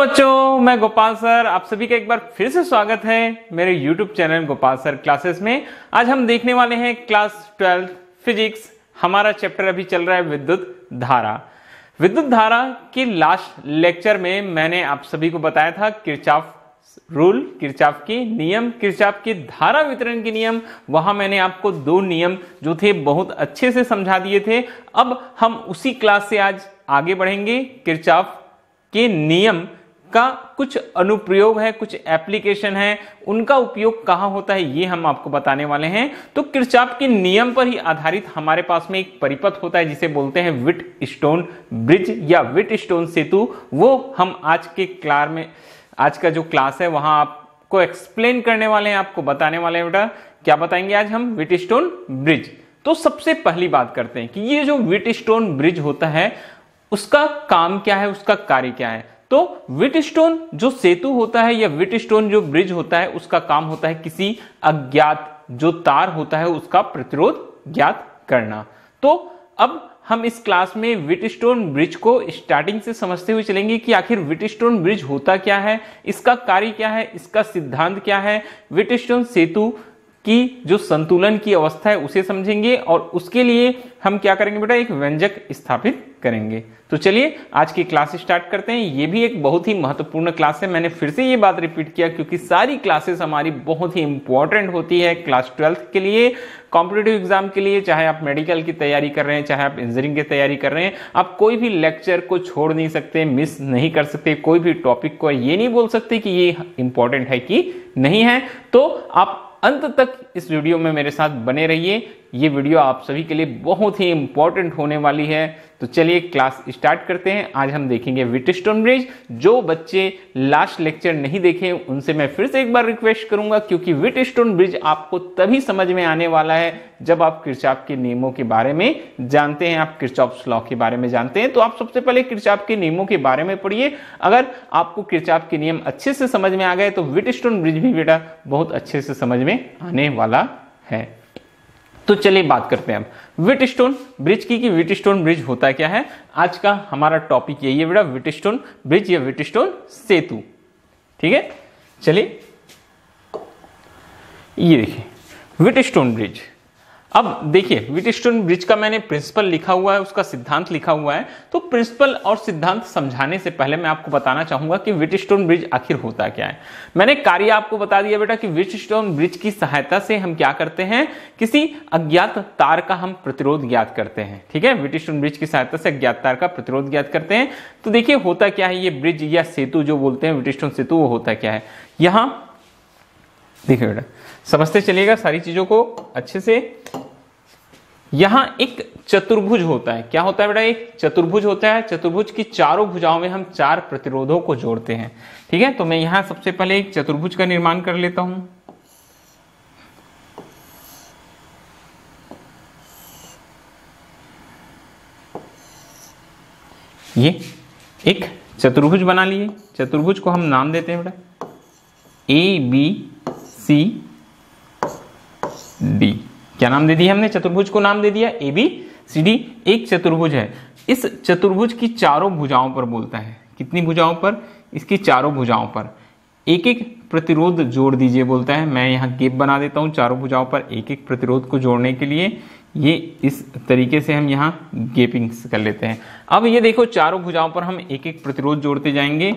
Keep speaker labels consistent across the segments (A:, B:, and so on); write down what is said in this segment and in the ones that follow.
A: बच्चों, मैं गोपाल सर आप सभी का एक बार फिर से स्वागत है मेरे YouTube channel Gopal sir classes में। आज हम देखने वाले हैं क्लास 12 फिजिक्स। हमारा चैप्टर अभी चल रहा है विद्युत धारा। विद्युत धारा के लास्ट लेक्चर में मैंने आप सभी को बताया था किरचॉफ रूल, किरचॉफ के नियम, किरचॉफ के धारा वितरण के नियम। वहां मैंने आपको दो नियम जो थे बहुत अच्छे से समझा दिए थे। अब हम उसी क्लास से आज आगे बढ़ेंगे। किरचॉफ के नियम का कुछ अनुप्रयोग है, कुछ एप्लीकेशन है, उनका उपयोग कहां होता है ये हम आपको बताने वाले हैं। तो किरचॉफ के नियम पर ही आधारित हमारे पास में एक परिपथ होता है जिसे बोलते हैं व्हिटस्टोन ब्रिज या व्हिटस्टोन सेतु। वो हम आज के क्लास में, आज का जो क्लास है वहां आपको एक्सप्लेन करने वाले हैं, आपको बताने वाले हैं। बेटा क्या बताएंगे आज हम? व्हिटस्टोन ब्रिज। तो सबसे पहली बात करते हैं कि ये जो व्हिटस्टोन ब्रिज होता है उसका काम क्या है, उसका कार्य क्या है। तो व्हिटस्टोन जो सेतु होता है या व्हिटस्टोन जो ब्रिज होता है उसका काम होता है किसी अज्ञात जो तार होता है उसका प्रतिरोध ज्ञात करना। तो अब हम इस क्लास में व्हिटस्टोन ब्रिज को स्टार्टिंग से समझते हुए चलेंगे कि आखिर व्हिटस्टोन ब्रिज होता क्या है, इसका कार्य क्या है, इसका सिद्धांत क्या है। व्हिटस्टोन सेतु की जो संतुलन की अवस्था है उसे समझेंगे और उसके लिए हम क्या करेंगे बेटा, एक व्यंजक स्थापित करेंगे। तो चलिए आज की क्लास स्टार्ट करते हैं। ये भी एक बहुत ही महत्वपूर्ण क्लास है। मैंने फिर से ये बात रिपीट किया क्योंकि सारी क्लासेस हमारी बहुत ही इंपॉर्टेंट होती है क्लास 12 के लिए, कॉम्पिटिटिव एग्जाम के लिए। चाहे आप मेडिकल की तैयारी कर रहे हैं, चाहे आप इंजीनियरिंग की तैयारी कर रहे हैं, आप कोई भी लेक्चर को छोड़ नहीं सकते, मिस नहीं कर सकते, कोई भी टॉपिक को ये नहीं बोल सकते कि ये इंपॉर्टेंट है कि नहीं है। तो आप अंत तक इस वीडियो में मेरे साथ बने रहिए। ये वीडियो आप सभी के लिए बहुत ही इंपॉर्टेंट होने वाली है। तो चलिए क्लास स्टार्ट करते हैं। आज हम देखेंगे व्हिटस्टोन ब्रिज। जो बच्चे लास्ट लेक्चर नहीं देखे उनसे मैं फिर से एक बार रिक्वेस्ट करूंगा, क्योंकि व्हिटस्टोन ब्रिज आपको तभी समझ में आने वाला है जब आप किरचॉफ के नियमों के बारे में जानते हैं, आप किरचॉफ लॉ के बारे में जानते हैं। तो आप सबसे पहले किरचॉफ के नियमों के बारे में पढ़िए। अगर आपको किरचॉफ के नियम अच्छे से समझ में आ गए तो व्हिटस्टोन ब्रिज भी बेटा बहुत अच्छे से समझ में आने वाला है। तो चलिए बात करते हैं अब व्हिटस्टोन ब्रिज की कि व्हिटस्टोन ब्रिज होता क्या है। आज का हमारा टॉपिक यही है बेटा, व्हिटस्टोन ब्रिज या व्हिटस्टोन सेतु। ठीक है, चलिए ये देखिए व्हिटस्टोन ब्रिज। अब देखिए व्हिटस्टोन ब्रिज का मैंने प्रिंसिपल लिखा हुआ है, उसका सिद्धांत लिखा हुआ है। तो प्रिंसिपल और सिद्धांत समझाने से पहले मैं आपको बताना चाहूंगा कि व्हिटस्टोन ब्रिज आखिर होता क्या है। मैंने कार्य आपको बता दिया बेटा कि व्हिटस्टोन ब्रिज की सहायता से हम क्या करते हैं, किसी अज्ञात तार का हम प्रतिरोध ज्ञात करते हैं। ठीक है, व्हिटस्टोन ब्रिज की सहायता से अज्ञात तार का प्रतिरोध ज्ञात करते हैं। तो देखिए होता क्या है ये ब्रिज या सेतु जो बोलते हैं व्हिटस्टोन सेतु, वो होता क्या है। यहां देखिए बेटा, समझते चलिएगा सारी चीजों को अच्छे से। यहां एक चतुर्भुज होता है। क्या होता है बेटा? एक चतुर्भुज होता है। चतुर्भुज की चारों भुजाओं में हम चार प्रतिरोधों को जोड़ते हैं। ठीक है, तो मैं यहां सबसे पहले एक चतुर्भुज का निर्माण कर लेता हूं। ये एक चतुर्भुज बना लिए। चतुर्भुज को हम नाम देते हैं बेटा ABCD। क्या नाम दे दिया हमने? चतुर्भुज को नाम दे दिया ABCD। एक चतुर्भुज है। इस चतुर्भुज की चारों भुजाओं पर बोलता है। कितनी भुजाओं पर? इसकी चारों भुजाओं पर एक एक प्रतिरोध जोड़ दीजिए बोलता है। मैं यहाँ गैप बना देता हूँ चारों भुजाओं पर एक एक प्रतिरोध को जोड़ने के लिए। ये इस तरीके से हम यहाँ गैपिंग कर लेते हैं। अब ये देखो चारों भुजाओं पर हम एक एक प्रतिरोध जोड़ते जाएंगे।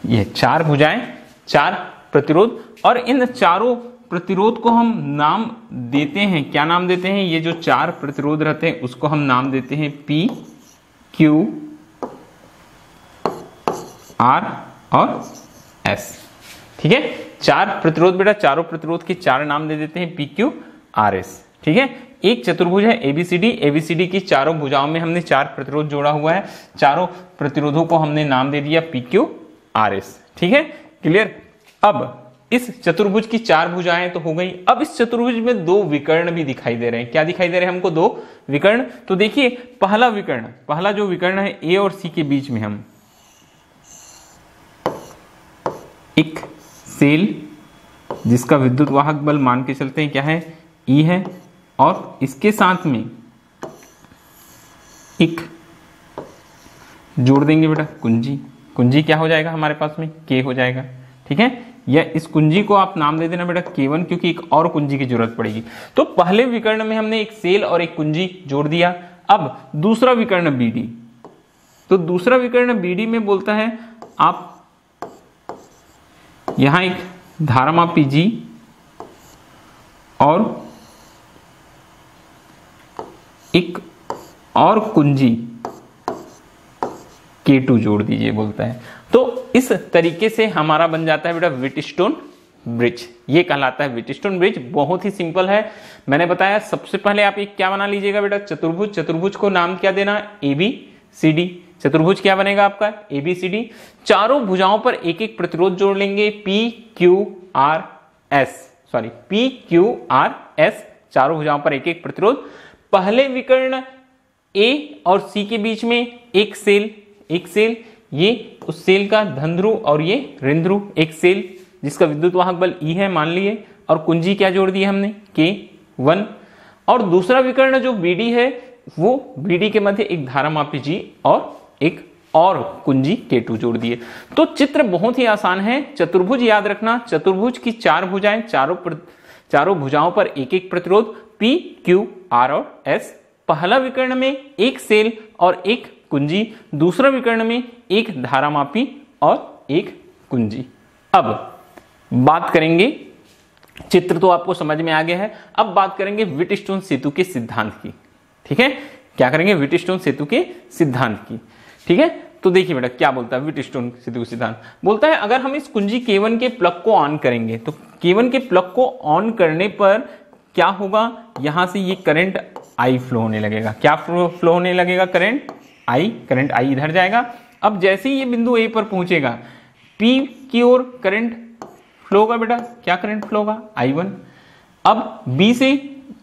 A: ये चार भुजाएं, चार प्रतिरोध, और इन चारों प्रतिरोध को हम नाम देते हैं। क्या नाम देते हैं? ये जो चार प्रतिरोध रहते हैं उसको हम नाम देते हैं P, Q, R और S। ठीक है, चार प्रतिरोध बेटा, चारों प्रतिरोध के चार नाम दे देते हैं P, Q, R, S। ठीक है, एक चतुर्भुज है ABCD। ABCD की चारों भुजाओं में हमने चार प्रतिरोध जोड़ा हुआ है। चारों प्रतिरोधों को हमने नाम दे दिया P, Q, R, S। ठीक है, क्लियर। अब इस चतुर्भुज की चार भुजाएं तो हो गई। अब इस चतुर्भुज में दो विकर्ण भी दिखाई दे रहे हैं। क्या दिखाई दे रहे हैं हमको? दो विकर्ण। तो देखिए पहला विकर्ण, पहला जो विकर्ण है A और C के बीच में हम एक सेल जिसका विद्युत वाहक बल मान के चलते हैं क्या है, E है, और इसके साथ में एक जोड़ देंगे बेटा कुंजी। कुंजी क्या हो जाएगा हमारे पास में, K हो जाएगा। ठीक है, या इस कुंजी को आप नाम दे देना बेटा K1, क्योंकि एक और कुंजी की जरूरत पड़ेगी। तो पहले विकर्ण में हमने एक सेल और एक कुंजी जोड़ दिया। अब दूसरा विकर्ण BD, तो दूसरा विकर्ण BD में बोलता है आप यहां एक धारामापी G और एक और कुंजी K2 जोड़ दीजिए बोलता है। तो इस तरीके से हमारा बन जाता है बेटा व्हिटस्टोन ब्रिज। ये कहलाता है व्हिटस्टोन ब्रिज। बहुत ही सिंपल है, मैंने बताया। सबसे पहले आप एक क्या बना लीजिएगा बेटा, चतुर्भुज। चतुर्भुज को नाम क्या देना, ABCD। चतुर्भुज क्या बनेगा आपका, ABCD। चारों भुजाओं पर एक एक प्रतिरोध जोड़ लेंगे, PQRS। चारों भुजाओं पर एक एक प्रतिरोध। पहले विकर्ण A और C के बीच में एक सेल, ये उस सेल का धन ध्रुव और ये ऋण ध्रुव। एक सेल जिसका विद्युत वाहक बल E है मान लिए, और कुंजी क्या जोड़ दी हमने, K1। और दूसरा विकर्ण जो BD है वो BD के मध्य एक धारामापी G और एक और कुंजी K2 जोड़ दिए। तो चित्र बहुत ही आसान है। चतुर्भुज याद रखना, चतुर्भुज की चार भुजाएं, चारों भुजाओं पर एक एक प्रतिरोध P, Q, R और S। पहला विकर्ण में एक सेल और एक कुंजी, दूसरा विकर्ण में एक धारामापी और एक कुंजी। अब बात करेंगे, चित्र तो आपको समझ में आ गया है, अब बात करेंगे व्हिटस्टोन सेतु के सिद्धांत की। ठीक है, क्या करेंगे, व्हिटस्टोन सेतु के सिद्धांत की। ठीक है, तो देखिए बेटा क्या बोलता है व्हिटस्टोन सेतु का सिद्धांत। बोलता है अगर हम इस कुंजी K1 के प्लग को ऑन करेंगे, तो K1 के प्लग को ऑन करने पर क्या होगा, यहां से ये करंट I फ्लो होने लगेगा। क्या फ्लो होने लगेगा, करंट I इधर जाएगा। अब जैसे ही ये बिंदु A पर पहुंचेगा, P की ओर करंट फ्लो होगा बेटा, क्या करंट फ्लो होगा, I1। अब B से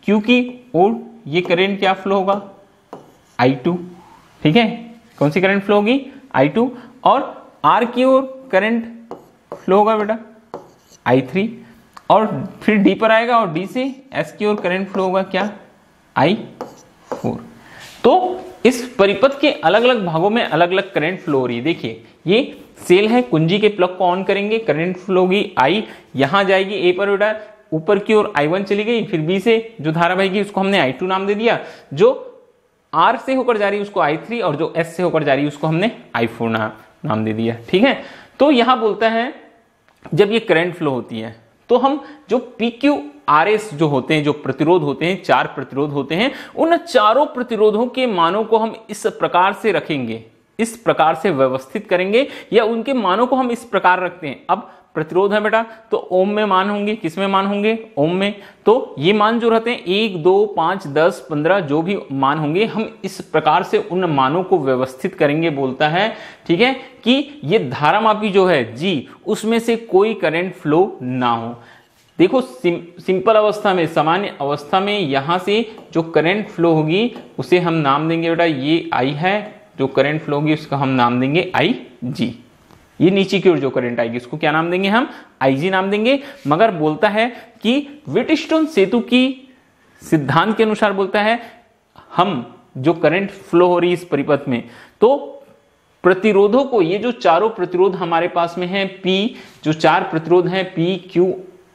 A: Q की ओर ये करंट क्या फ्लो होगा, I2। ठीक है, कौन सी करंट फ्लो होगी, I2। और R की ओर करंट फ्लो होगा बेटा, I3। और फिर D पर आएगा और D से S की ओर करंट फ्लो होगा क्या, I4। तो इस परिपथ के अलग अलग भागों में अलग अलग करंट फ्लो हो रही है। देखिए ये सेल है, कुंजी के प्लग को ऑन करेंगे, करंट फ्लो होगी I, यहां जाएगी A पर बेटा, ऊपर की ओर I1 चली गई, फिर B से जो धारा बहेगी उसको हमने I2 नाम दे दिया, जो R से होकर जा रही है उसको I3, और जो S से होकर जा रही है उसको हमने I4 नाम दे दिया। ठीक है, तो यहां बोलता है जब ये करंट फ्लो होती है तो हम जो PQRS जो होते हैं, जो प्रतिरोध होते हैं, चार प्रतिरोध होते हैं, उन चारों प्रतिरोधों के मानों को हम इस प्रकार से रखेंगे, इस प्रकार से व्यवस्थित करेंगे, या उनके मानों को हम इस प्रकार रखते हैं। अब प्रतिरोध है बेटा, तो ओम में मान होंगे, किस में मान होंगे, ओम में। तो ये मान जो रहते हैं 1, 2, 5, 10, 15 जो भी मान होंगे, हम इस प्रकार से उन मानों को व्यवस्थित करेंगे बोलता है। ठीक है, कि ये धारामापी जो है G, उसमें से कोई करंट फ्लो ना हो। देखो सिंपल अवस्था में, सामान्य अवस्था में यहां से जो करंट फ्लो होगी उसे हम नाम देंगे बेटा, ये I है, जो करंट फ्लो होगी उसका हम नाम देंगे IG। ये नीचे की ओर जो करंट आएगी उसको क्या नाम देंगे, हम IG नाम देंगे। मगर बोलता है कि व्हिटस्टोन सेतु की सिद्धांत के अनुसार बोलता है हम जो करंट फ्लो हो रही है इस परिपथ में, तो प्रतिरोधों को, ये जो चारों प्रतिरोध हमारे पास में है P, जो चार प्रतिरोध हैं P, Q,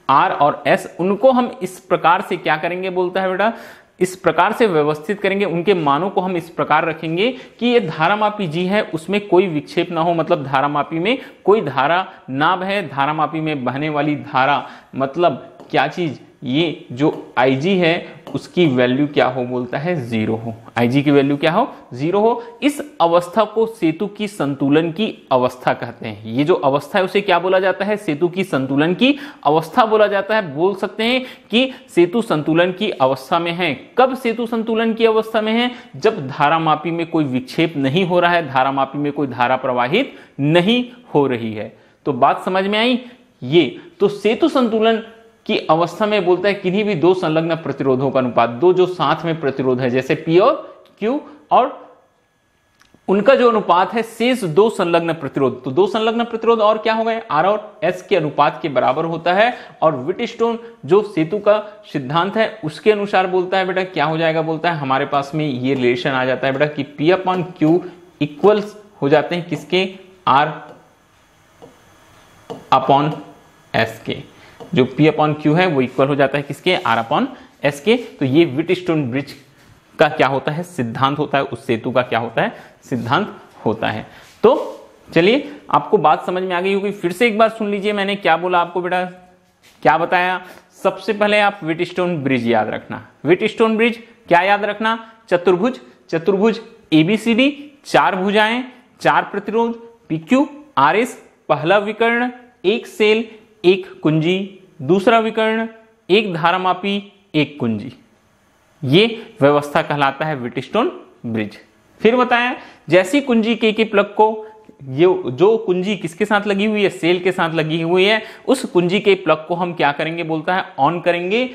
A: R और S, उनको हम इस प्रकार से क्या करेंगे बोलता है बेटा, इस प्रकार से व्यवस्थित करेंगे, उनके मानों को हम इस प्रकार रखेंगे कि ये धारामापी G है उसमें कोई विक्षेप ना हो, मतलब धारामापी में कोई धारा ना बहे। धारामापी में बहने वाली धारा मतलब क्या चीज, ये जो IG है उसकी वैल्यू क्या हो बोलता है, 0 हो। IG की वैल्यू क्या हो, 0 हो। इस अवस्था को सेतु की संतुलन की अवस्था कहते हैं। ये जो अवस्था है उसे क्या बोला जाता है, सेतु की संतुलन की अवस्था बोला जाता है। बोल सकते हैं कि सेतु संतुलन की अवस्था में है। कब सेतु संतुलन की अवस्था में है, जब धारामापी में कोई विक्षेप नहीं हो रहा है, धारामापी में कोई धारा प्रवाहित नहीं हो रही है। तो बात समझ में आई। ये तो सेतु संतुलन की अवस्था में बोलता है किन्हीं भी दो संलग्न प्रतिरोधों का अनुपात, दो जो साथ में प्रतिरोध है, जैसे P और Q और उनका जो अनुपात है शेष दो संलग्न प्रतिरोध, तो दो संलग्न प्रतिरोध और क्या हो गए, आर और एस के अनुपात के बराबर होता है। और व्हिटस्टोन जो सेतु का सिद्धांत है उसके अनुसार बोलता है बेटा क्या हो जाएगा, बोलता है हमारे पास में ये रिलेशन आ जाता है बेटा कि P अपॉन क्यू इक्वल्स हो जाते हैं किसके, आर अपॉन एस के। जो P अपॉन क्यू है वो इक्वल हो जाता है किसके, आर अपॉन एस के। तो ये व्हिटस्टोन ब्रिज का क्या होता है, सिद्धांत होता है, उस सेतु का क्या होता है, सिद्धांत होता है। तो चलिए आपको बात समझ में आ गई होगी, फिर से एक बार सुन लीजिए मैंने क्या बोला आपको बेटा, क्या बताया। सबसे पहले आप व्हिटस्टोन ब्रिज याद रखना। व्हिटस्टोन ब्रिज क्या याद रखना, चतुर्भुज, चतुर्भुज ABCD, चार भुजाएं, चार प्रतिरोध, PQ RS, पहला विकर्ण एक सेल एक कुंजी, दूसरा विकर्ण एक धारामापी एक कुंजी, ये व्यवस्था कहलाता है व्हिटस्टोन ब्रिज। फिर बताया जैसी कुंजी के प्लग को, ये जो कुंजी किसके साथ लगी हुई है, सेल के साथ लगी हुई है, उस कुंजी के प्लग को हम क्या करेंगे, बोलता है ऑन करेंगे।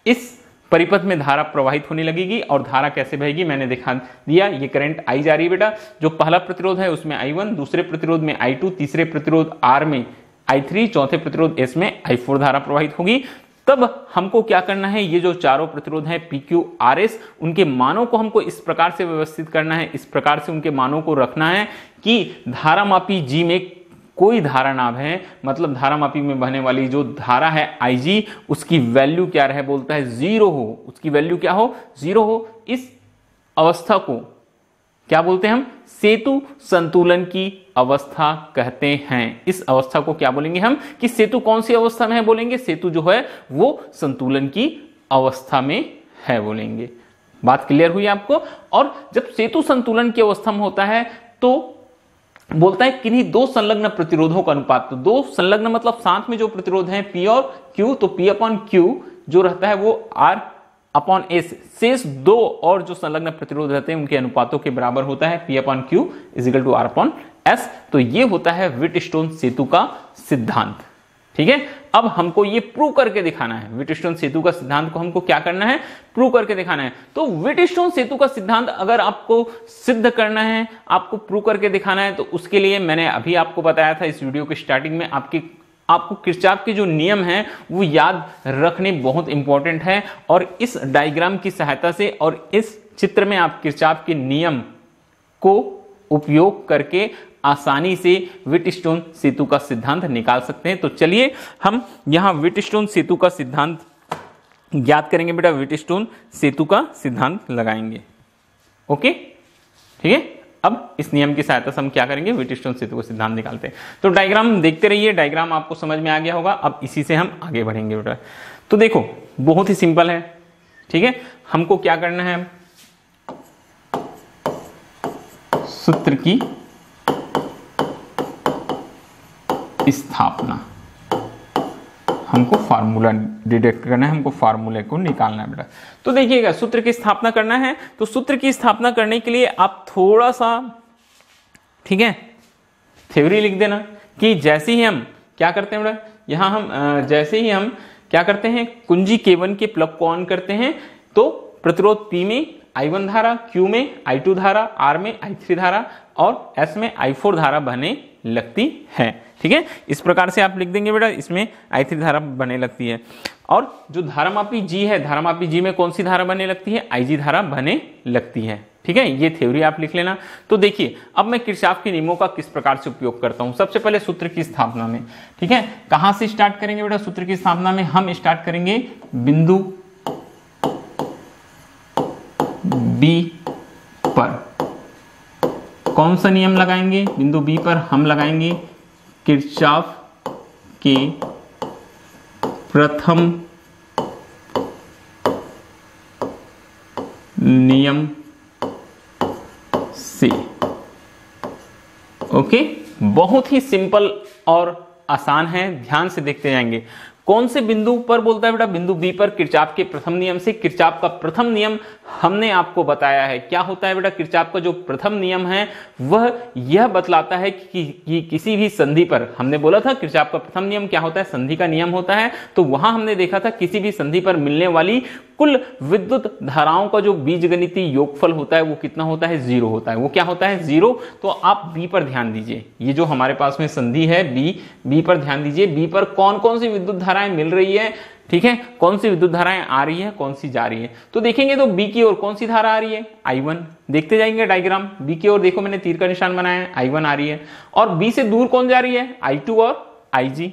A: इस परिपथ में धारा प्रवाहित होने लगेगी और धारा कैसे बहेगी मैंने दिखा दिया, ये करंट आई जा रही है बेटा। जो पहला प्रतिरोध है उसमें I1, दूसरे प्रतिरोध में I2, तीसरे प्रतिरोध R में I3, चौथे प्रतिरोध S में I4 धारा प्रवाहित होगी। तब हमको क्या करना है, ये जो चारों प्रतिरोध हैं PQ RS, उनके मानों को हमको इस प्रकार से व्यवस्थित करना है, इस प्रकार से उनके मानों को रखना है कि धारामापी G में कोई धारा ना बहे, मतलब धारामापी में बहने वाली जो धारा है IG उसकी वैल्यू क्या रहे, बोलता है 0 हो, उसकी वैल्यू क्या हो, 0 हो। इस अवस्था को क्या बोलते हैं हम, सेतु संतुलन की अवस्था कहते हैं। इस अवस्था को क्या बोलेंगे हम, कि सेतु कौन सी अवस्था में है, बोलेंगे सेतु जो है वो संतुलन की अवस्था में है, बोलेंगे। बात क्लियर हुई आपको। और जब सेतु संतुलन की अवस्था में होता है तो बोलता है किन्हीं दो संलग्न प्रतिरोधों का अनुपात, तो दो संलग्न मतलब साथ में जो प्रतिरोध है P और Q, तो P अपॉन Q जो रहता है वो R अपॉन S, शेष दो और जो संलग्न प्रतिरोध रहते हैं उनके अनुपातों के बराबर होता है P upon Q is equal to R upon S। तो ये होता है व्हिटस्टोन सेतु का सिद्धांत। ठीक है, अब हमको ये प्रूव करके दिखाना है, व्हिटस्टोन सेतु का सिद्धांत को हमको क्या करना है, प्रूव करके दिखाना है। तो व्हिटस्टोन सेतु का सिद्धांत अगर आपको सिद्ध करना है, आपको प्रूव करके दिखाना है, तो उसके लिए मैंने अभी आपको बताया था इस वीडियो के स्टार्टिंग में, आपको किरचॉफ के जो नियम हैं वो याद रखने बहुत इंपॉर्टेंट है। और इस डायग्राम की सहायता से और इस चित्र में आप किरचॉफ के नियम को उपयोग करके आसानी से व्हिटस्टोन सेतु का सिद्धांत निकाल सकते हैं। तो चलिए हम यहां व्हिटस्टोन सेतु का सिद्धांत ज्ञात करेंगे बेटा, व्हिटस्टोन सेतु का सिद्धांत लगाएंगे। ओके, ठीक है। अब इस नियम की सहायता से हम क्या करेंगे, व्हिटस्टोन सेतु का सिद्धांत निकालते हैं। तो डायग्राम देखते रहिए, डायग्राम आपको समझ में आ गया होगा। अब इसी से हम आगे बढ़ेंगे बेटा। तो देखो बहुत ही सिंपल है, ठीक है। हमको क्या करना है, सूत्र की स्थापना, हमको फार्मूला डिडक्ट करना है, हमको फार्मूले को निकालना है बेटा। तो देखिएगा सूत्र की स्थापना करना है, तो सूत्र की स्थापना करने के लिए आप थोड़ा सा, ठीक है, थ्योरी लिख देना कि जैसे ही हम क्या करते हैं बेटा, यहां हम जैसे ही हम क्या करते हैं, कुंजी K1 के प्लग को ऑन करते हैं तो प्रतिरोध P में I1 धारा, Q में I2 धारा, R में I3 धारा और S में I4 धारा बहने लगती है। ठीक है, इस प्रकार से आप लिख देंगे बेटा, इसमें I3 धारा बहने लगती है। और जो धारामापी G है, धारामापी G में कौन सी धारा बहने लगती है, IG धारा बहने लगती है। ठीक है, ये थ्योरी आप लिख लेना। तो देखिए अब मैं किरचॉफ के नियमों का किस प्रकार से उपयोग करता हूं। सबसे पहले सूत्र की स्थापना में, ठीक है, कहां से स्टार्ट करेंगे बेटा, सूत्र की स्थापना में हम स्टार्ट करेंगे बिंदु B पर। कौन सा नियम लगाएंगे, बिंदु B पर हम लगाएंगे किरचॉफ के प्रथम नियम से। ओके, बहुत ही सिंपल और आसान है, ध्यान से देखते जाएंगे। कौन से बिंदु पर बोलता है बेटा, बिंदु बी पर किरचॉफ के प्रथम नियम से। किरचॉफ का प्रथम नियम हमने आपको बताया है, क्या होता है बेटा, किरचॉफ का जो प्रथम नियम है वह यह बतलाता है कि किसी भी संधि पर, हमने बोला था किरचॉफ का प्रथम नियम क्या होता है, संधि का नियम होता है। तो वहां हमने देखा था किसी भी संधि पर मिलने वाली कुल विद्युत धाराओं का जो बीजगणितीय योगफल होता है वो कितना होता है, 0 होता है। वो क्या होता है, 0। तो आप बी पर ध्यान दीजिए, ये जो हमारे पास में संधि है बी पर ध्यान दीजिए। बी पर कौन कौन सी विद्युत धाराएं मिल रही है, ठीक है, कौन सी विद्युत धाराएं आ रही है, कौन सी जा रही है। तो देखेंगे तो बी की ओर कौन सी धारा आ रही है, I1। देखते जाएंगे डायग्राम, बी की ओर देखो मैंने तीर का निशान बनाया है, I1 आ रही है। और बी से दूर कौन जा रही है, I2 और IG।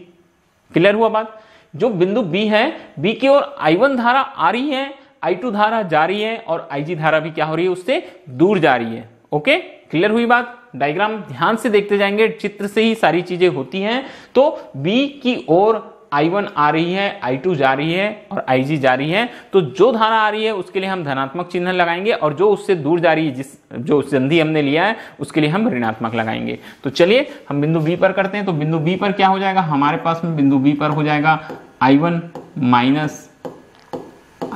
A: क्लियर हुआ बात। जो बिंदु बी है, बी की ओर I1 धारा आ रही है, I2 धारा जा रही है और IG धारा भी क्या हो रही है, उससे दूर जा रही है। ओके, क्लियर हुई बात। डायग्राम ध्यान से देखते जाएंगे, चित्र से ही सारी चीजें होती हैं। तो बी की ओर I1 आ रही है, I2 जा रही है और IG जा रही है। तो जो धारा आ रही है उसके लिए हम धनात्मक चिन्ह लगाएंगे और जो उससे दूर जा रही है, जो संधि हमने लिया है, उसके लिए हम ऋणात्मक लगाएंगे। तो चलिए हम बिंदु बी पर करते हैं। तो बिंदु बी पर क्या हो जाएगा, हमारे पास में बिंदु बी पर हो जाएगा I1 minus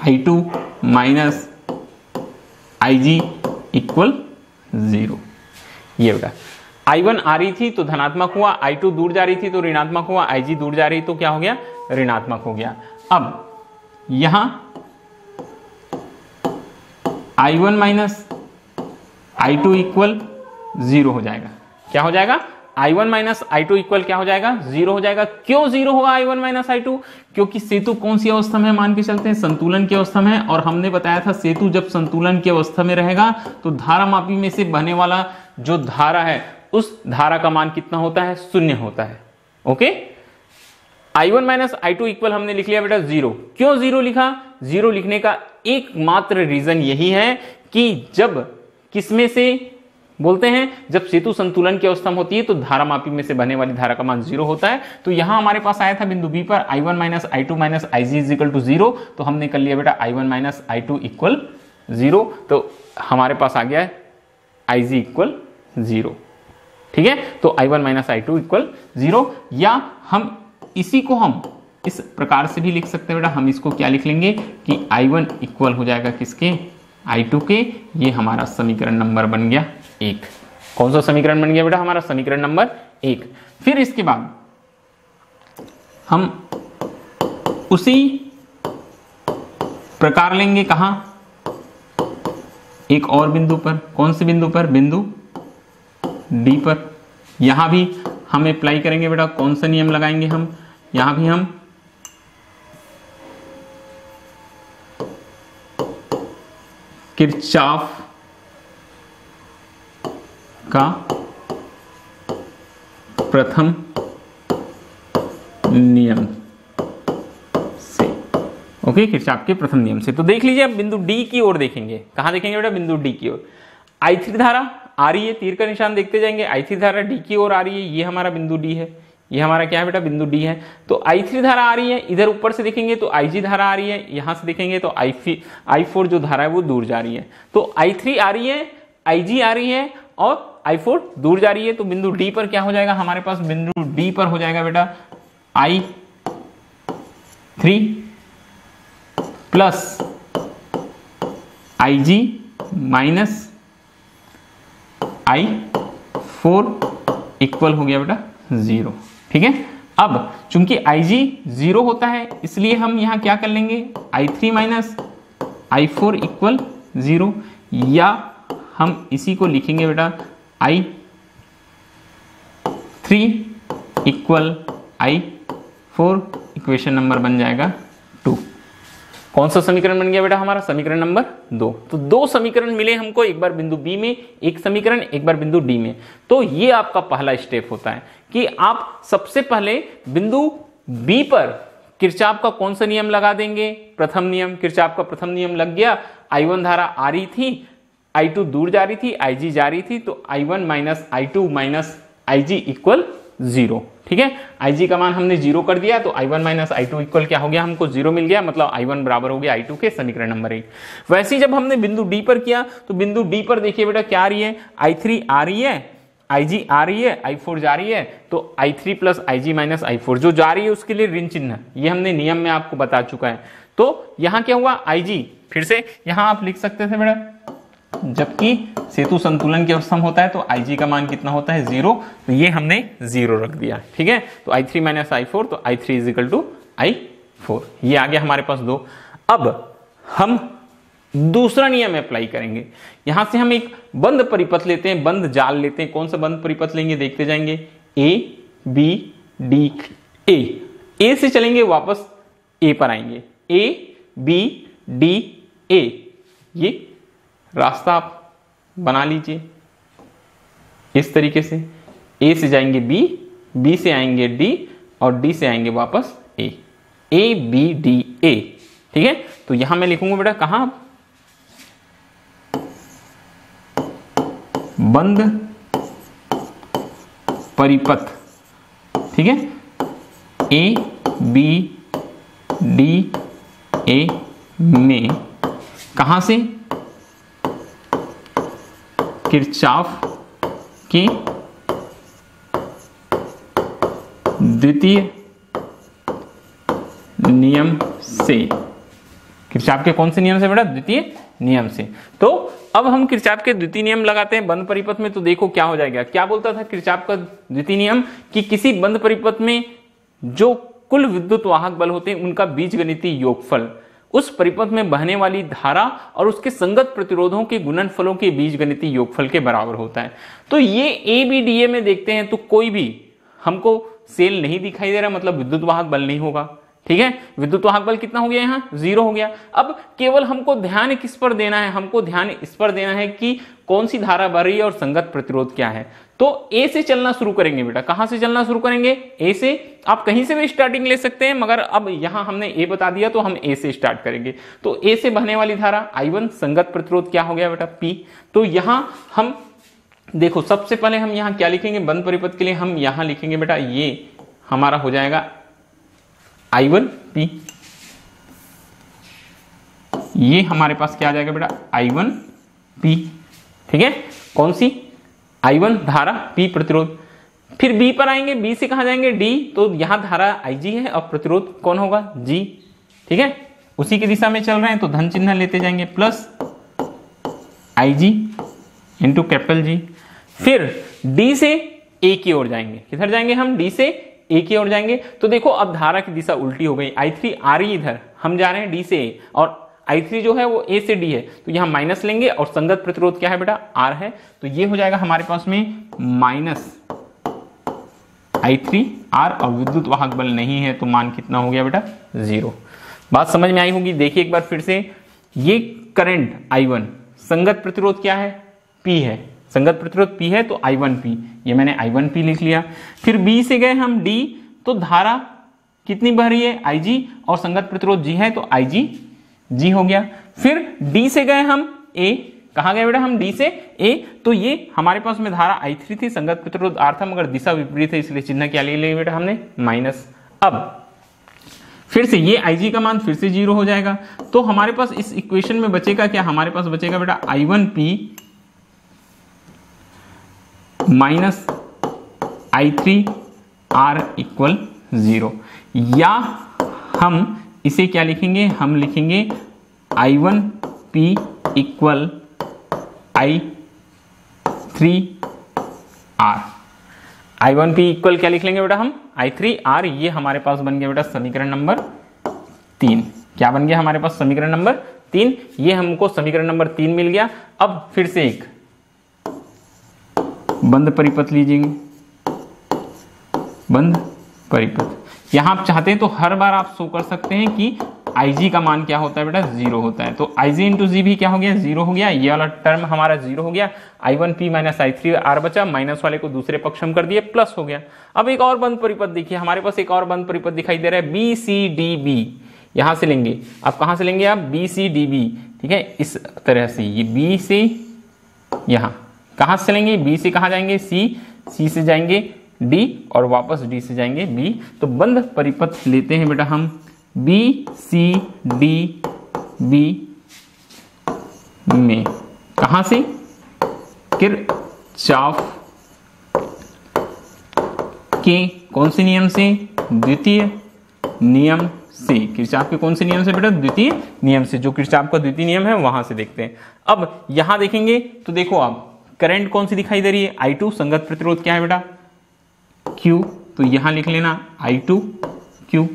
A: I2 minus IG equal 0। ये बेटा I1 आ रही थी तो धनात्मक हुआ, I2 दूर जा रही थी तो ऋणात्मक हुआ, IG दूर जा रही तो क्या हो गया, ऋणात्मक हो गया। अब यहां I1 माइनस I2 इक्वल 0 हो जाएगा। क्या हो जाएगा, I1 माइनस I2 इक्वल क्या हो जाएगा, 0 हो जाएगा। क्यों 0 होगा I1 माइनस I2, क्योंकि सेतु कौन सी अवस्था में मान के चलते हैं, संतुलन की अवस्था में। और हमने बताया था सेतु जब संतुलन की अवस्था में रहेगा तो धारामापी में से बहने वाला जो धारा है उस धारा का मान कितना होता है, 0 होता है। Okay, I1 minus I2 equal हमने लिख लिया बेटा 0। क्यों 0 लिखा, 0 लिखने का एकमात्र रीजन यही है कि जब किसमें से बोलते हैं, जब सेतु संतुलन की अवस्था में होती है तो धारामापी में से बहने वाली धारा का मान 0 होता है। तो यहां हमारे पास आया था बिंदु बी पर I1 minus I2 minus IG is equal to 0। तो हमने कर लिया बेटा I1 माइनस I2 इक्वल 0। तो हमारे पास आ गया है IG इक्वल 0। ठीक है, तो I1 माइनस I2 इक्वल 0। या हम इसी को हम इस प्रकार से भी लिख सकते हैं बेटा, हम इसको क्या लिख लेंगे कि I1 इक्वल हो जाएगा किसके, I2 के। ये हमारा समीकरण नंबर बन गया 1। कौन सा समीकरण बन गया बेटा, हमारा समीकरण नंबर 1। फिर इसके बाद हम उसी प्रकार लेंगे, कहां, एक और बिंदु पर। कौन से बिंदु पर, बिंदु डी पर। यहां भी हम अप्लाई करेंगे बेटा, कौन सा नियम लगाएंगे हम, यहां भी हम किरचॉफ का प्रथम नियम से। ओके, किरचॉफ के प्रथम नियम से। तो देख लीजिए, अब बिंदु डी की ओर देखेंगे। कहां देखेंगे बेटा, बिंदु डी की ओर। I3 धारा आ रही है, तीर का निशान देखते जाएंगे, I3 धारा डी की ओर आ रही है। ये हमारा बिंदु डी है, ये हमारा क्या है बेटा, बिंदु डी है। तो I3 धारा आ रही है, इधर ऊपर से देखेंगे तो IG धारा आ रही है, यहां से देखेंगे तो I4 जो धारा है वो दूर जा रही है। तो I3 आ रही है, IG आ रही है और I4 दूर जा रही है। तो बिंदु डी पर क्या हो जाएगा, हमारे पास बिंदु डी पर हो जाएगा बेटा I3 plus IG minus I4 equal हो गया बेटा 0। ठीक है, अब चूंकि IG 0 होता है इसलिए हम यहां क्या कर लेंगे, I3 माइनस I4 इक्वल 0। या हम इसी को लिखेंगे बेटा I3 equal I4। Equation number बन जाएगा 2। कौन सा समीकरण बन गया बेटा, हमारा समीकरण नंबर 2। तो 2 समीकरण मिले हमको, एक बार बिंदु बी में एक समीकरण, एक बार बिंदु डी में। तो ये आपका पहला स्टेप होता है कि आप सबसे पहले बिंदु बी पर किरचॉफ का कौन सा नियम लगा देंगे, प्रथम नियम। किरचॉफ का प्रथम नियम लग गया, I1 धारा आ रही थी, I2 दूर जा रही थी, IG जा रही थी। तो I1 minus I2 minus IG equal 0। ठीक है, IG का मान हमने 0 कर दिया, तो I1 माइनस I2 इक्वल क्या हो गया, हमको 0 मिल गया। मतलब I1 बराबर हो गया I2 के, समीकरण नंबर 1। वैसे ही जब हमने बिंदु डी पर किया तो बिंदु डी पर देखिए बेटा क्या आ रही है, I3 आ रही है, IG आ रही है, I4 जा रही है। तो I3 plus IG minus I4 जो जा रही है उसके लिए ऋण चिन्ह, ये हमने नियम में आपको बता चुका है। तो यहां क्या हुआ, IG फिर से यहां आप लिख सकते थे बेटा, जबकि सेतु संतुलन की अवस्था में होता है तो IG का मान कितना होता है, 0। तो ये हमने 0 रख दिया। ठीक है, तो I3 माइनस I4, तो I3 is equal to I4। ये आ गया हमारे पास 2। अब हम दूसरा नियम अप्लाई करेंगे। यहां से हम एक बंद परिपथ लेते हैं, बंद जाल लेते हैं। कौन सा बंद परिपथ लेंगे देखते जाएंगे। ए बी डी ए से चलेंगे वापस ए पर आएंगे। ए बी डी ए, ये रास्ता आप बना लीजिए इस तरीके से। ए से जाएंगे बी से आएंगे डी और डी से आएंगे वापस ए बी डी ए। ठीक है, तो यहां मैं लिखूंगा बेटा कहां, बंद परिपथ। ठीक है, ए बी डी ए में कहां से, किरचॉफ के द्वितीय नियम से। किरचॉफ के कौन से नियम से बेटा, द्वितीय नियम से। तो अब हम किरचॉफ के द्वितीय नियम लगाते हैं बंद परिपथ में, तो देखो क्या हो जाएगा। क्या बोलता था किरचॉफ का द्वितीय नियम कि किसी बंद परिपथ में जो कुल विद्युत वाहक बल होते हैं उनका बीजगणितीय योगफल उस परिपथ में बहने वाली धारा और उसके संगत प्रतिरोधों के गुणनफलों के बीजगणितीय योगफल के बराबर होता है। तो ये ABDA में देखते हैं तो कोई भी हमको सेल नहीं दिखाई दे रहा, मतलब विद्युत वाहक बल नहीं होगा। ठीक है, विद्युत वाहक बल कितना हो गया, यहाँ 0 हो गया। अब केवल हमको ध्यान किस पर देना है, हमको ध्यान इस पर देना है कि कौन सी धारा बह रही है और संगत प्रतिरोध क्या है। तो ए से चलना शुरू करेंगे बेटा। कहां से चलना शुरू करेंगे, ए से। आप कहीं से भी स्टार्टिंग ले सकते हैं, मगर अब यहां हमने ए बता दिया तो हम ए से स्टार्ट करेंगे। तो ए से बहने वाली धारा I1, संगत प्रतिरोध क्या हो गया बेटा, P। तो यहां हम देखो, सबसे पहले हम यहां क्या लिखेंगे बंद परिपथ के लिए, हम यहां लिखेंगे बेटा, ये हमारा हो जाएगा I1P। ये हमारे पास क्या आ जाएगा बेटा, I1P। ठीक है, कौन सी, I1 धारा, P प्रतिरोध। फिर B पर आएंगे, B से कहां जाएंगे, D। तो यहां धारा IG है और प्रतिरोध कौन होगा, G। ठीक है, उसी की दिशा में चल रहे हैं तो धन चिन्ह लेते जाएंगे, plus IG into capital G। फिर D से A की ओर जाएंगे। किधर जाएंगे हम, D से A की ओर जाएंगे। तो देखो अब धारा की दिशा उल्टी हो गई। I3 आ रही इधर, हम जा रहे हैं D से A, और I3 जो है वो A से D है, तो यहां माइनस लेंगे और संगत प्रतिरोध क्या है बेटा, R है। तो ये हो जाएगा हमारे पास में माइनस I3 R, और विद्युत वाहक बल नहीं है तो मान कितना हो गया बेटा, 0। बात समझ में आई होगी। देखिए एक बार फिर से, ये करंट I1, संगत प्रतिरोध क्या है, P है। संगत प्रतिरोध P है तो I1P, ये मैंने I1P लिख लिया। फिर B से गए हम D, तो धारा कितनी बह रही है, IG, और संगत प्रतिरोध G है तो IG हो गया। फिर D से गए हम A, कहां गए बेटा हम, D से A, तो ये हमारे पास में धारा I3 थी, संगत प्रतिरोध R था, मगर दिशा विपरीत है, इसलिए चिन्ह क्या ले लिया बेटा हमने, माइनस। अब फिर से ये IG का मान फिर से 0 हो जाएगा। तो हमारे पास इस इक्वेशन में बचेगा क्या, हमारे पास बचेगा बेटा I1P माइनस I3R इक्वल 0, या हम इसे क्या लिखेंगे, हम लिखेंगे I1P equal I3R। I1P equal क्या लिख लेंगे बेटा हम, I3R। ये हमारे पास बन गया बेटा समीकरण नंबर 3। क्या बन गया हमारे पास, समीकरण नंबर 3। ये हमको समीकरण नंबर 3 मिल गया। अब फिर से एक बंद परिपथ लीजिए, बंद परिपथ। यहां आप चाहते हैं तो हर बार आप शो कर सकते हैं कि IG का मान क्या होता है बेटा, 0 होता है। तो IG इंटू G भी क्या हो गया, 0 हो गया। ये वाला टर्म हमारा 0 हो गया। I1P माइनस I3R बचा, माइनस वाले को दूसरे पक्ष में कर दिए, प्लस हो गया। अब एक और बंद परिपथ देखिए, हमारे पास एक और बंद परिपथ दिखाई दे रहा है, BCDB। यहां से लेंगे, आप कहां से लेंगे आप, BCDB। ठीक है, इस तरह से ये B से यहां कहां से चलेंगे, B से कहां जाएंगे, C से जाएंगे D, और वापस D से जाएंगे B। तो बंद परिपथ लेते हैं बेटा हम BCDB में, कहां से, किरचॉफ के कौन से नियम से, द्वितीय नियम से। किरचॉफ के कौन से नियम से बेटा, द्वितीय नियम से। जो किरचॉफ का द्वितीय नियम है वहां से देखते हैं। अब यहां देखेंगे तो देखो आप, करंट कौन सी दिखाई दे रही है, I2। संगत प्रतिरोध क्या है बेटा, Q। तो यहां लिख लेना I2Q।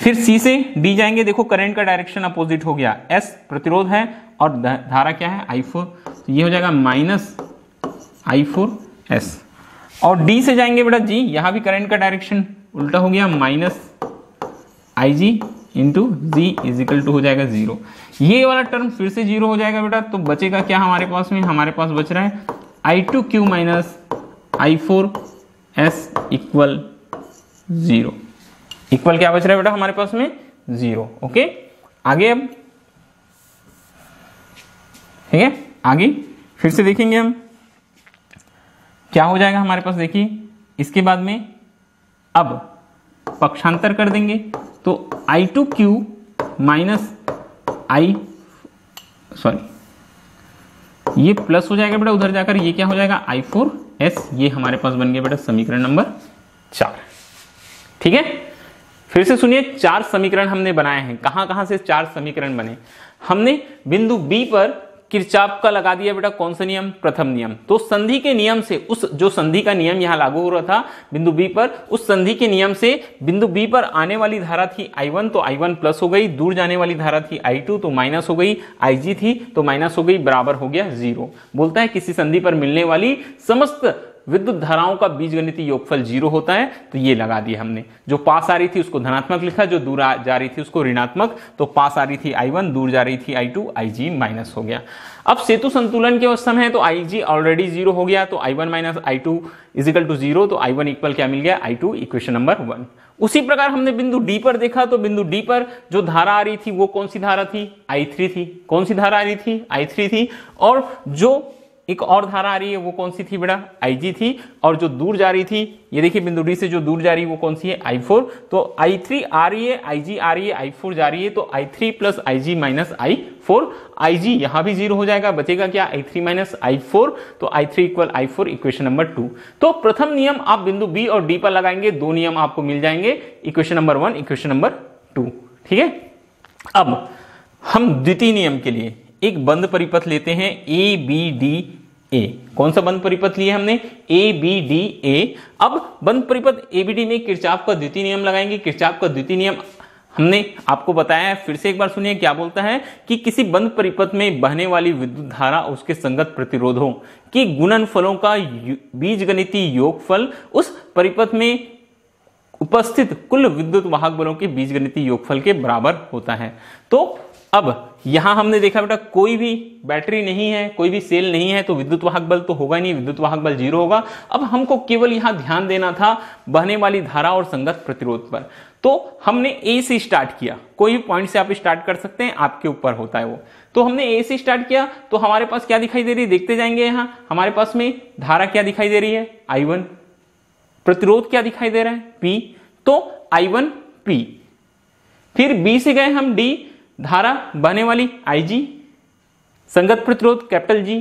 A: फिर सी से डी जाएंगे, देखो करंट का डायरेक्शन अपोजिट हो गया, एस प्रतिरोध है और धारा क्या है I4, तो ये हो जाएगा माइनस I4S। और डी से जाएंगे बेटा जी, यहां भी करंट का डायरेक्शन उल्टा हो गया, minus IG into G is equal to हो जाएगा 0। ये वाला टर्म फिर से 0 हो जाएगा बेटा, तो बचेगा क्या हमारे पास में, हमारे पास बच रहा है I2Q minus I4S equal 0। Equal क्या बच रहा है बेटा हमारे पास में 0। ओके, आगे अब ठीक है, आगे फिर से देखेंगे हम क्या हो जाएगा हमारे पास। देखिए इसके बाद में अब पक्षांतर कर देंगे, तो I2Q माइनस ये प्लस हो जाएगा बेटा उधर जाकर, ये क्या हो जाएगा I4S। ये हमारे पास बन गया बेटा समीकरण नंबर 4। ठीक है, फिर से सुनिए, 4 समीकरण हमने बनाए हैं। कहां कहां से 4 समीकरण बने, हमने बिंदु B पर किरचॉफ का लगा दिया बेटा कौन सा नियम, प्रथम नियम। तो संधि के नियम से, उस जो संधि का नियम यहां लागू हो रहा था बिंदु B पर, उस संधि के नियम से बिंदु B पर आने वाली धारा थी I1, तो I1 प्लस हो गई, दूर जाने वाली धारा थी I2 तो माइनस हो गई, IG थी तो माइनस हो गई, बराबर हो गया 0। बोलता है किसी संधि पर मिलने वाली समस्त विद्युत धाराओं का बीजगणितीय योगफल 0 होता है, तो ये लगा दिया हमने। जो पास आ रही थी उसको धनात्मक लिखा, जो दूर जा रही थी उसको ऋणात्मक। तो पास आ रही थी I1, दूर जा रही थी I2, IG माइनस हो गया। अब सेतु संतुलन के उस समय तो IG ऑलरेडी 0 हो गया, तो I1 minus I2 is equal to 0, तो I1 इक्वल क्या मिल गया I2, इक्वेशन नंबर 1। उसी प्रकार हमने बिंदु D पर देखा, तो बिंदु D पर जो धारा आ रही थी वो कौन सी धारा थी, I3 थी। कौन सी धारा आ रही थी, I3 थी। और जो एक और धारा आ रही है वो कौन सी थी बेटा, IG थी। और जो दूर जा रही थी, ये देखिए बिंदु D से जो दूर जा रही है वो कौन सी है, I4। तो I3 आ रही है, IG आ रही है, I4 जा रही है, तो I3 plus IG minus I4। IG यहां भी 0 हो जाएगा, बचेगा क्या I3 माइनस I4, तो I3 equal I4, equation number 2। तो प्रथम नियम आप बिंदु B और D पर लगाएंगे, 2 नियम आपको मिल जाएंगे, इक्वेशन नंबर 1, इक्वेशन नंबर 2। ठीक है, अब हम द्वितीय नियम के लिए एक बंद परिपथ लेते हैं ABDA। कौन सा बंद परिपथ लिया हमने, ABDA। अब बंद परिपथ ABD में किरचॉफ का द्वितीय नियम लगाएंगे। किरचॉफ का द्वितीय नियम हमने आपको बताया है, फिर से एक बार सुनिए क्या बोलता है कि किसी बंद परिपथ में बहने वाली विद्युत धारा उसके संगत प्रतिरोधों की गुणनफलों का बीजगणितीय योगफल उस परिपथ में उपस्थित कुल विद्युत वाहक बलों के बीजगणितीय योगफल के बराबर होता है। तो अब यहां हमने देखा बेटा कोई भी बैटरी नहीं है, कोई भी सेल नहीं है, तो विद्युत वाहक बल तो होगा नहीं, विद्युत वाहक बल 0 होगा। अब हमको केवल यहां ध्यान देना था बहने वाली धारा और संगत प्रतिरोध पर। तो हमने A से स्टार्ट किया, कोई भी पॉइंट से आप स्टार्ट कर सकते हैं, आपके ऊपर होता है वो। तो हमने A से स्टार्ट किया, तो हमारे पास क्या दिखाई दे रही है, देखते जाएंगे। यहां हमारे पास में धारा क्या दिखाई दे रही है, I1। प्रतिरोध क्या दिखाई दे रहा है, P, तो I1P। फिर B से गए हम D, धारा बहने वाली IG, संगत प्रतिरोध कैपिटल G।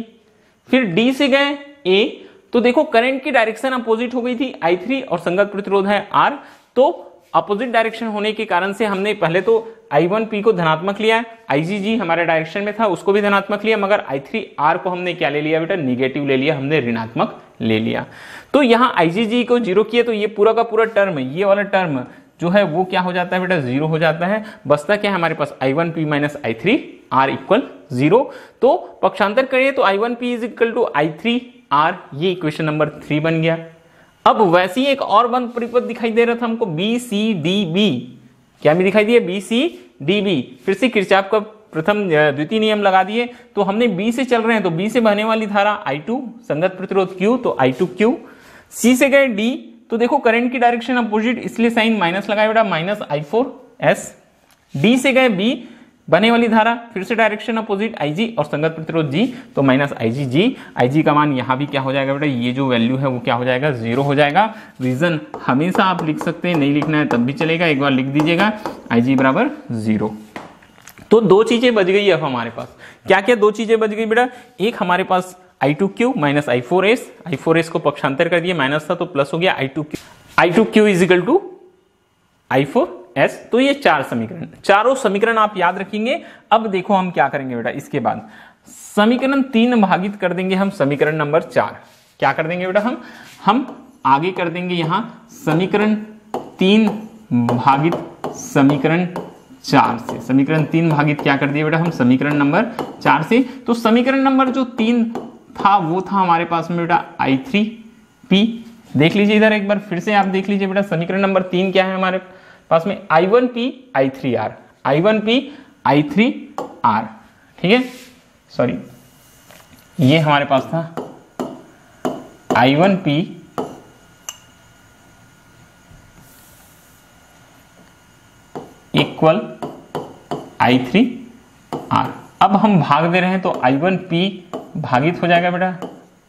A: फिर D से गए A, तो देखो करंट की डायरेक्शन अपोजिट हो गई थी I3 और संगत प्रतिरोध है R। तो अपोजिट डायरेक्शन होने के कारण से हमने पहले तो I1P को धनात्मक लिया, IgG हमारे डायरेक्शन में था उसको भी धनात्मक लिया, मगर I3R को हमने क्या ले लिया बेटा, निगेटिव ले लिया, हमने ऋणात्मक ले लिया। तो यहाँ IgG को 0 किया, तो ये पूरा का पूरा टर्म, ये वाला टर्म जो है वो क्या हो जाता है बेटा, 0 हो जाता है। बचता क्या है हमारे पास, I1P माइनस I3R इक्वल 0। तो पक्षांतर करिए तो I1P is equal to I3R, ये इक्वेशन नंबर 3 बन गया। अब वैसे ही एक और बंद परिपथ दिखाई दे रहा था हमको, BCDB। क्या भी दिखाई दिया, BCDB। फिर से किरचॉफ का प्रथम द्वितीय नियम लगा दिए, तो हमने B से चल रहे हैं, तो B से बहने वाली धारा I2, संगत प्रतिरोध Q, तो I2Q। C से गए D, तो देखो करंट की डायरेक्शन अपोजिट, इसलिए साइन माइनस लगाया बेटा, माइनस I4S। D से गए B, बने वाली धारा, फिर से डायरेक्शन अपोजिट IG और संगत प्रतिरोध G, तो माइनस IgG। IG का मान यहां भी क्या हो जाएगा बेटा, ये जो वैल्यू है वो क्या हो जाएगा, 0 हो जाएगा। रीजन हमेशा आप लिख सकते हैं, नहीं लिखना है तब भी चलेगा, एक बार लिख दीजिएगा, IG बराबर 0। तो 2 चीजें बच गई अब हमारे पास। क्या क्या 2 चीजें बच गई बेटा, एक हमारे पास I2Q माइनस I4S, I4S को पक्षांतर कर दिया, माइनस था तो प्लस हो गया, I2Q is equal to I4S। तो ये 4 समीकरण, चारों समीकरण आप याद रखेंगे। अब देखो हम क्या करेंगे बेटा, इसके बाद समीकरण 3 भागित कर देंगे हम समीकरण नंबर 4। क्या कर देंगे बेटा, हम आगे कर देंगे यहां समीकरण 3 भागित समीकरण 4 से। समीकरण 3 भागित क्या कर दिए बेटा हम समीकरण नंबर 4 से। तो समीकरण नंबर जो 3 था वो था हमारे पास में बेटा I3P। देख लीजिए इधर एक बार फिर से आप देख लीजिए बेटा, समीकरण नंबर 3 क्या है हमारे पास में, I1P I3R, I1P I3R, ठीक है, सॉरी ये हमारे पास था I1P इक्वल I3R। अब हम भाग दे रहे हैं तो I1P भागित हो जाएगा बेटा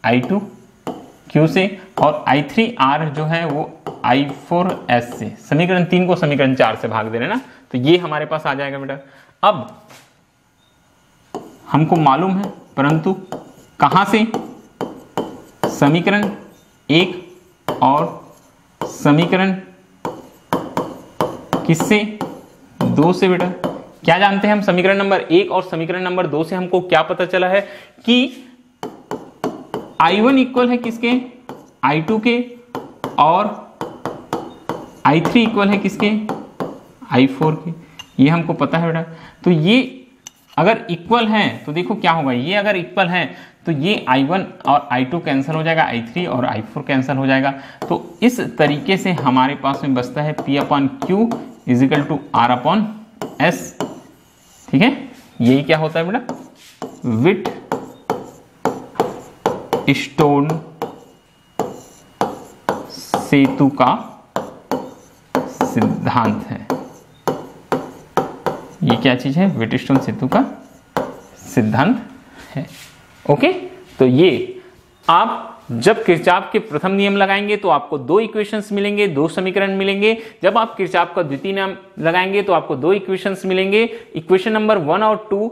A: I2Q से, और I3R जो है वो I4S से। समीकरण 3 को समीकरण 4 से भाग दे रहे हैं ना, तो ये हमारे पास आ जाएगा बेटा। अब हमको मालूम है, परंतु कहां से, समीकरण 1 और समीकरण किससे, 2 से बेटा। क्या जानते हैं हम, समीकरण नंबर 1 और समीकरण नंबर 2 से हमको क्या पता चला है कि I1 इक्वल है किसके, I2 के, और I3 इक्वल है किसके, I4 के। ये हमको पता है बेटा। तो ये अगर इक्वल है तो देखो क्या होगा, ये अगर इक्वल है तो ये I1 और I2 कैंसिल हो जाएगा, I3 और I4 कैंसिल हो जाएगा। तो इस तरीके से हमारे पास में बचता है P/Q इजिकल टू R/S, ठीक है। यही क्या होता है बेटा, विट स्टोन सेतु का सिद्धांत है। ये क्या चीज है, विट स्टोन सेतु का सिद्धांत है। ओके, तो ये आप जब किरचॉफ के प्रथम नियम लगाएंगे तो आपको 2 इक्वेशंस मिलेंगे, 2 समीकरण मिलेंगे। जब आप किरचॉफ का द्वितीय नियम लगाएंगे तो आपको 2 इक्वेशंस मिलेंगे। इक्वेशन नंबर 1 और 2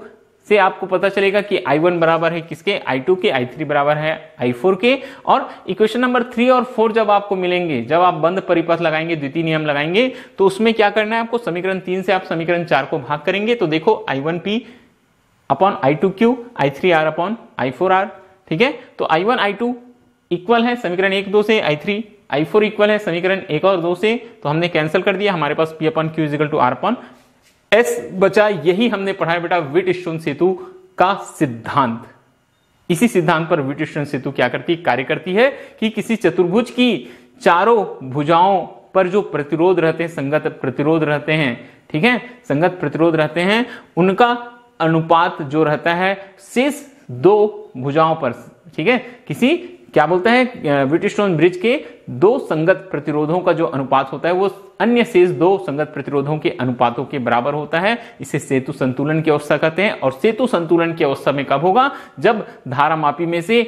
A: से आपको पता चलेगा कि I1 बराबर है किसके, I2 के, I3 बराबर है I4 के। और इक्वेशन नंबर 3 और 4 जब आपको मिलेंगे, जब आप बंद परिपथ लगाएंगे, द्वितीय नियम लगाएंगे, तो उसमें क्या करना है आपको, समीकरण 3 से आप समीकरण 4 को भाग करेंगे। तो देखो I1P upon I2Q, I3R upon I4R, ठीक है। तो I1 I2 इक्वल है समीकरण 1 2 से, I3 I4 इक्वल है समीकरण 1 और 2 से, तो हमने कैंसिल कर दिया, हमारे पास P/Q इजिकल टू R/S बचा। यही हमने पढ़ा है बेटा विट स्टोन सेतु का सिद्धांत। इसी सिद्धांत पर विट स्टोन सेतु क्या करती है, कार्य करती है कि किसी चतुर्भुज की चारों भुजाओं पर जो प्रतिरोध रहते हैं, संगत प्रतिरोध रहते हैं, ठीक है, संगत प्रतिरोध रहते हैं, उनका अनुपात जो रहता है शेष 2 भुजाओं पर, ठीक है, किसी क्या बोलते हैं विट स्टोन ब्रिज के 2 संगत प्रतिरोधों का जो अनुपात होता है वो अन्य शेष 2 संगत प्रतिरोधों के अनुपातों के बराबर होता है। इसे सेतु संतुलन की अवस्था कहते हैं। और सेतु संतुलन की अवस्था में कब होगा, जब धारामापी में से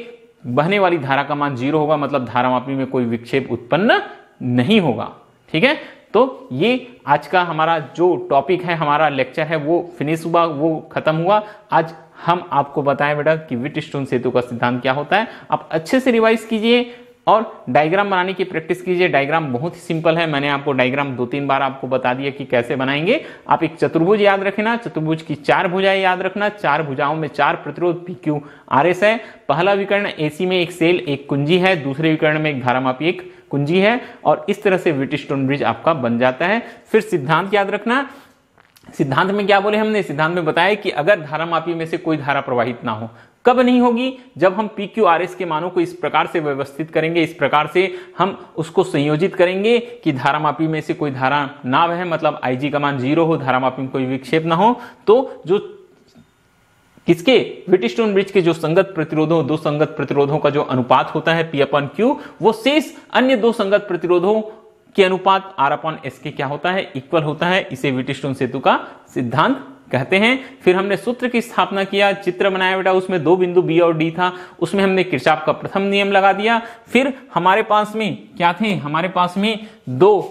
A: बहने वाली धारा का मान 0 होगा, मतलब धारामापी में कोई विक्षेप उत्पन्न नहीं होगा, ठीक है। तो ये आज का हमारा जो टॉपिक है, हमारा लेक्चर है, वो फिनिश हुआ, वो खत्म हुआ। आज हम आपको बताएं बेटा कि विट स्टोन सेतु का सिद्धांत क्या होता है। आप अच्छे से रिवाइज कीजिए और डायग्राम बनाने की प्रैक्टिस कीजिए। डायग्राम बहुत ही सिंपल है, मैंने आपको डायग्राम 2-3 बार आपको बता दिया कि कैसे बनाएंगे। आप एक चतुर्भुज याद रखना, चतुर्भुज की 4 भुजाएं याद रखना, 4 भुजाओं में 4 प्रतिरोध PQRS है। पहला विकर्ण AC में एक सेल एक कुंजी है, दूसरे विकर्ण में एक धारामापी एक कुंजी है, और इस तरह से विट स्टोन ब्रिज आपका बन जाता है। फिर सिद्धांत याद रखना। सिद्धांत में क्या बोले हमने, सिद्धांत में बताया कि अगर धारामापी में से कोई धारा प्रवाहित ना हो, कब नहीं होगी, जब हम PQRS के मानों को इस प्रकार से व्यवस्थित करेंगे, इस प्रकार से हम उसको संयोजित करेंगे कि धारामापी में से कोई धारा ना बहे, मतलब IG का मान 0 हो, धारामापी में कोई विक्षेप ना हो। तो जो किसके, विट स्टोन ब्रिज के जो संगत प्रतिरोधों, 2 संगत प्रतिरोधों का जो अनुपात होता है P/Q, वो शेष अन्य 2 संगत प्रतिरोधों के अनुपात R/S के क्या होता है, इक्वल होता है। इसे विट स्टोन सेतु का सिद्धांत कहते हैं। फिर हमने सूत्र की स्थापना किया, चित्र बनाया बेटा, उसमें 2 बिंदु B और D था, उसमें हमने किरचॉफ का प्रथम नियम लगा दिया। फिर हमारे पास में क्या थे, हमारे पास में 2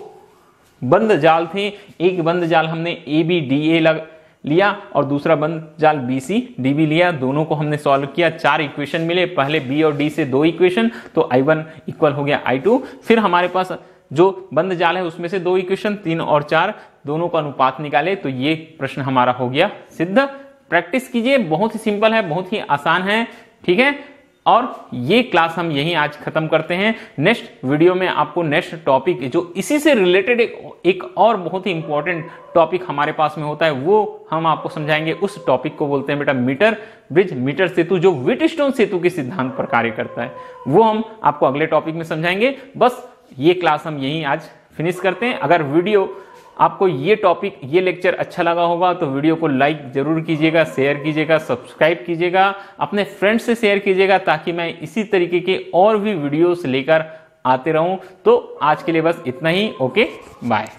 A: बंद जाल थे। एक बंद जाल हमने ABDA लिया और दूसरा बंद जाल BCDB लिया, दोनों को हमने सॉल्व किया। 4 इक्वेशन मिले, पहले B और D से 2 इक्वेशन, तो I1 इक्वल हो गया I2। फिर हमारे पास जो बंद जाल है उसमें से 2 इक्वेशन, 3 और 4, दोनों का अनुपात निकाले, तो ये प्रश्न हमारा हो गया सिद्ध। प्रैक्टिस कीजिए, बहुत ही सिंपल है, बहुत ही आसान है, ठीक है। और ये क्लास हम यहीं आज खत्म करते हैं। नेक्स्ट वीडियो में आपको नेक्स्ट टॉपिक जो इसी से रिलेटेड एक और बहुत ही इंपॉर्टेंट टॉपिक हमारे पास में होता है वो हम आपको समझाएंगे। उस टॉपिक को बोलते हैं बेटा मीटर ब्रिज, मीटर सेतु, जो व्हीटस्टोन सेतु के सिद्धांत पर कार्य करता है, वो हम आपको अगले टॉपिक में समझाएंगे। बस ये क्लास हम यहीं आज फिनिश करते हैं। अगर वीडियो आपको ये टॉपिक, ये लेक्चर अच्छा लगा होगा तो वीडियो को लाइक जरूर कीजिएगा, शेयर कीजिएगा, सब्सक्राइब कीजिएगा, अपने फ्रेंड्स से शेयर कीजिएगा, ताकि मैं इसी तरीके के और भी वीडियोस लेकर आते रहूं। तो आज के लिए बस इतना ही। Okay, bye.